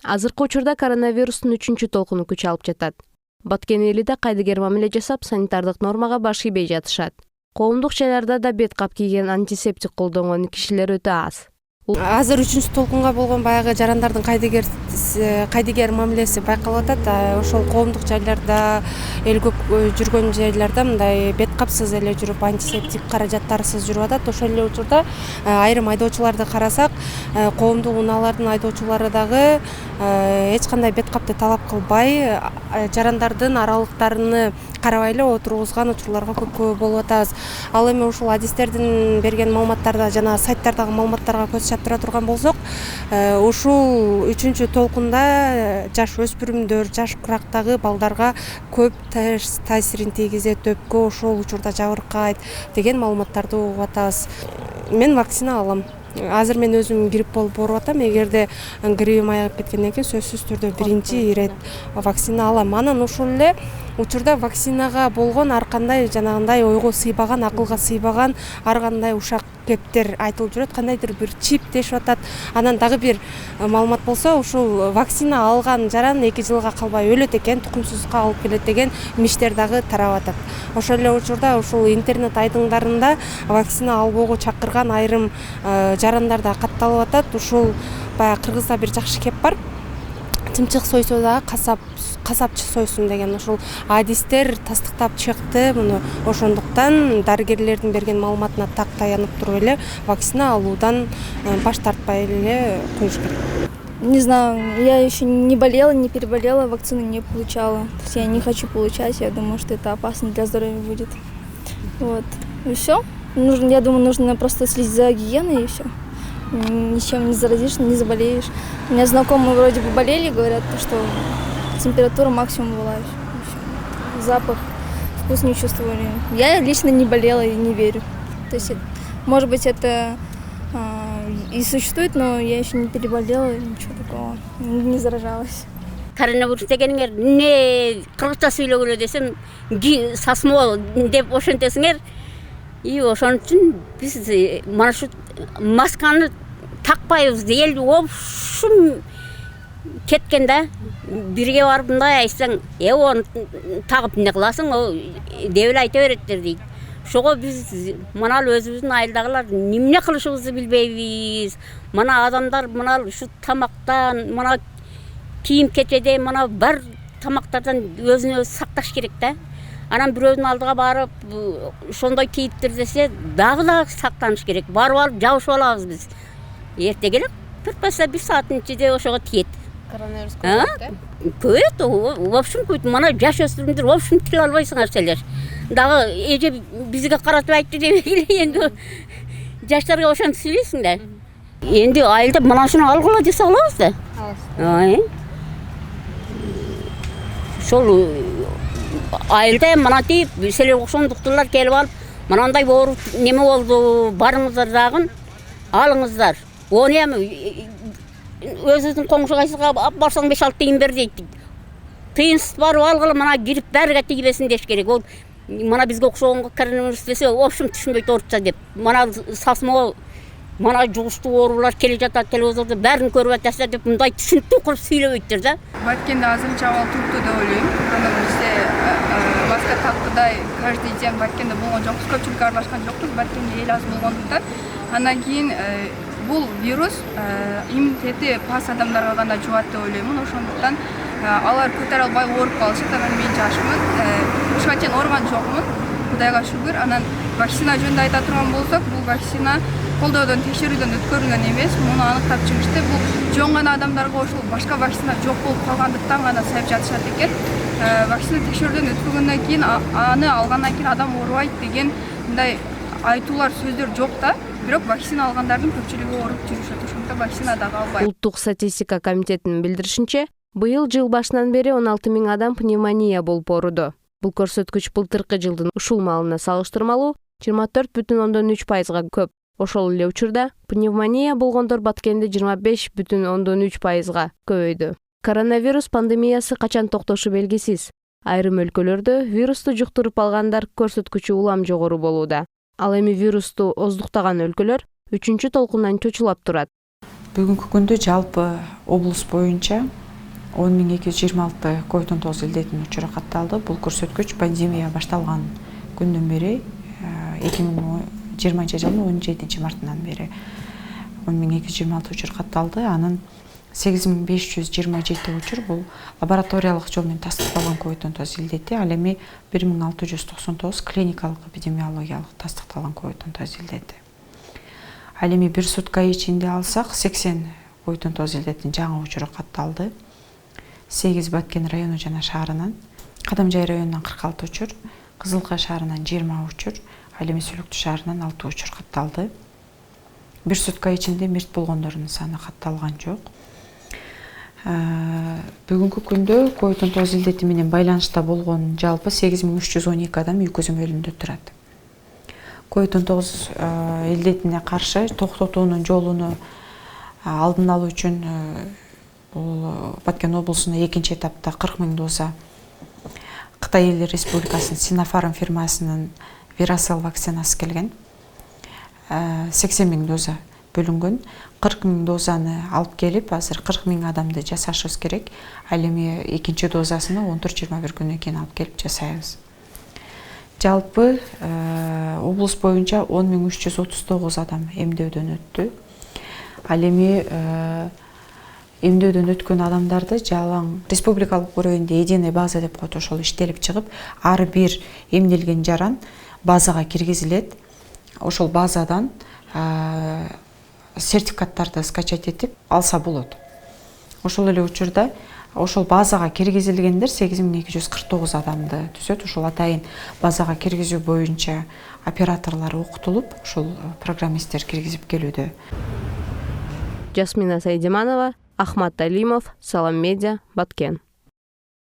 Азыркы учурда коронавирустун 3 толкуну күч алып жатат. Баткен элиде кайдыгер мамиле жасап, санитардык нормага баш ийбей жатышат. Коомдук жайларда да бет кап кийген, антисептик колдонгон кишилер өтө аз. Азыр 3-толкунга болгон баягы жарандардын кайдыгер мамилеси байкалып атат. Ошол коомдук жайларда, эл көп жүргөн жайларда мындай бет капсыз эле жүрүп, антисептик каражаттарсыз жүрүп атат. Ошол эле учурда айрым айдоочуларды карасак, коомдук унаалардын айдоочулары дагы эч кандай бет капты талап кылбай, жарандардын аралыктарыны карабай эле отургузган учурларга көп болуп атабыз. Ал эми ушул адистердин берген маалыматтарда жана сайттардагы маалыматтарга көз чаптыра турган болсок, ушул 3-толкунда жаш өспүрүмдөр, жаш курактагы балдарга көп таасирин тийгизет, өпкө ошол учурда жабыркайт деген маалыматтарды угуп атабыз. Мен вакцина алам. Азыр мен өзүм грипп болуп ооруп атам. Эгерде гриппим айыгып кеткенден кийин сөзсүз түрдө биринчи ирет вакцина алам. Анан ушул эле учурда вакцинага болгон ар кандай жанагындай ойго сыйбаган, акылга сыйбаган ар кандай ушак кептер айтылып жүрөт. Кандайдыр бир чип дешип атат. Анан дагы бир маалымат болсо, ушул вакцина алган жаран 2 жылга калбай өлөт экен, тукумсуздукка алып келет деген миштер дагы тарап атат. Ошол эле учурда ушул интернет айдыңдарында вакцина албоого чакырган айрым жарандар да катталып атат. Ушул баягы Кыргызда бир жакшы кеп бар. Чымчык сойсо дагы касапчы сойсун деген ушул адистер тастыктап чыкты муну. Ошондуктан дарыгерлердин берген маалыматына так таянып туруп эле вакцина алуудан баш тартпай эле коюш керек. Не знаю, я еще не болела, не переболела, вакцину не получала. То есть я не хочу получать, я думаю, что это опасно для здоровья будет. Вот. И все. Я думаю, нужно просто следить за гигиеной и все. Ничем не заразишь, не заболеешь. У меня знакомые вроде бы болели, говорят, что температура максимум была. Запах, вкус не чувствовали. Я лично не болела и не верю. То есть, может быть, это и существует, но я еще не переболела, ничего такого, не заражалась. Коронавирус дегениңер не кыргызча сүйлөгүлө десем, сасмо деп ошентесиңер. И ошон үчүн биз мана ушу масканы такпайбыз. Эл общем кеткен да. Бирге барып мындай айтсаң, оны тагып эмне кыласың, деп эле айта береттер дейт. Ошого биз мына өзүбүздүн айылдагылар эмне кылышыбызды билбейбиз. Мына адамдар мына ушу тамактан, мына кийим кечеден, мына бар тамактардан өзүн өзү сакташ керек да. Анан бирөөнүн алдыга барып, ошондой кийиптир десе, дагы сактаныш керек. Барып алып жабышып алабыз биз. Эртеге эле 1 сааттын ичинде ошого тиет. Коронавирус көбөйт. Көбөйт, в общем, көбөйт. Мана жаш өспүрүмдөр, в общем, тиле албайсыңар силер. Дагы эже бизге каратып айтты деп энди жаштарга ошентип сүйлөйсүң да. Энди айылда мына ушуну алгыла десе алабыз да. Алабыз. Ошол айылда мына тип силер ошондуктурлар келип алып, мынандай ооруп неме болду, барыңыздар дагы алыңыздар. Оны эми өзүңүздүн коңшугайсызга барсаң 5-6 тыйын бер дейт. Тыйынсыз барып алгыла, мына кирип бәргө тийбесин деш керек. Ол мына бизге окшогонго коронавирус десе, в общем түшүнбөйт орусча деп. Мына сасмо, мына жугуштуу оорулар келе жатат, телевизордо бәрин көрүп атасыздар деп мындай түшүнүктүү кылып сүйлөбөйттүр да. Баткенде азырынча абал туруктуу деп ойлойм. Анан бизде маска тактыдай каждый день Баткенде болгон жокпуз, көпчүлүккө аралашкан жокпуз. Баткенде эл аз болгондуктан андан кийин бул вирус иммунитети пас адамдарга гана жугат деп ойлоймун. Ошондуктан алар көтөрө албай ооруп калышат. Анан мен жашмын, ушуга чейин ооруган жокмун, Кудайга шүгүр. Анан вакцина жөнүндө айта турган болсок, бул вакцина колдоодон, текшерүүдөн өткөрүлгөн эмес. Муну аныктап чыгышты. Бул жоңгон адамдарга ошол башка вакцина жок болуп калгандыктан гана сайып жатышат экен. Вакцина текшерүүдөн өткөргөндөн кийин аны алгандан кийин адам оорубайт деген мындай айтуулар, сөздөр жок да. Бирок вакцина алгандардын көпчүлүгү ооруп жүрүшөт. Ошондуктан вакцина дагы албайт. Улуттук статистика комитетинин билдиришинче, быйыл жыл башынан бери 16 000 адам пневмония болуп ооруду. Бул көрсөткүч былтыркы жылдын ушул маалына салыштырмалуу 24,3%га көп. Ошол эле учурда пневмония болгондор Баткенде 25,3%га көбөйдү. Коронавирус пандемиясы качан токтошу белгисиз. Айрым өлкөлөрдө вирусту жуктуруп алгандар көрсөткүчү улам жогору болууда. Ал эми вирусту оздуктаган өлкөлөр 3-толкундан чочулап турат. Бүгүнкү күндө жалпы облус боюнча 10.226 COVID-19 илдетинин учуру катталды. Бул көрсөткүч пандемия башталган күндөн бери 2020 жылдын 17 мартынан бери 10.226 учур катталды. Анын 8527 учур бул лабораториялык жол менен тастыкталган COVID-19 илдети, ал эми 1699 клиникалык эпидемиологиялык тастыкталган COVID-19 илдети. Ал эми бир сутка ичинде алсак 80 COVID-19 илдетинин жаңы учуру катталды. 8 Баткен району жана шаарынан, Кадамжай районунан 46 учур, Кызылкай шаарынан 20 учур, ал эми Сүлүктүү шаарынан 6 учур катталды. Бир сутка ичинде мерт болгондордун саны катталган жок. Бүгүнкү күндө COVID-19 илдети менен байланышта болгон жалпы 8312 адам үй көзөмөлүндө турат. COVID-19 илдетине каршы токтотуунун жолуну алдын алуу үчүн бул Баткен облусуна экинчи этапта 40 000 доза Кытай Эл Республикасынын Sinopharm фирмасынын Veracell вакцинасы келген. 80 000 доза бөлүнгөн. 40 000 дозаны алып келип, азыр 40 000 адамды жасашыбыз керек. Ал эми экинчи дозасыны 14-21 күнүнөн кийин алып келип жасайбыз. Жалпы облус боюнча 10.339 адам эмдөөдөн өттү. Ал эми эмдөөдөн өткөн адамдарды жалаң республикалык уровенде единый база деп коет, ошол иштелип чыгып, ар бир эмделген жаран базага киргизилет. Ошол базадан сертификаттарды скачать этип алса болот. Ошол эле учурда ошол базага киргизилгендер 8249 адамды түзөт. Ошол атайын базага киргизүү боюнча операторлор окутулуп, ошол программисттер киргизип келүүдө. Жасмина Сайдиманова, Ахмат Алимов, Салам Медиа, Баткен.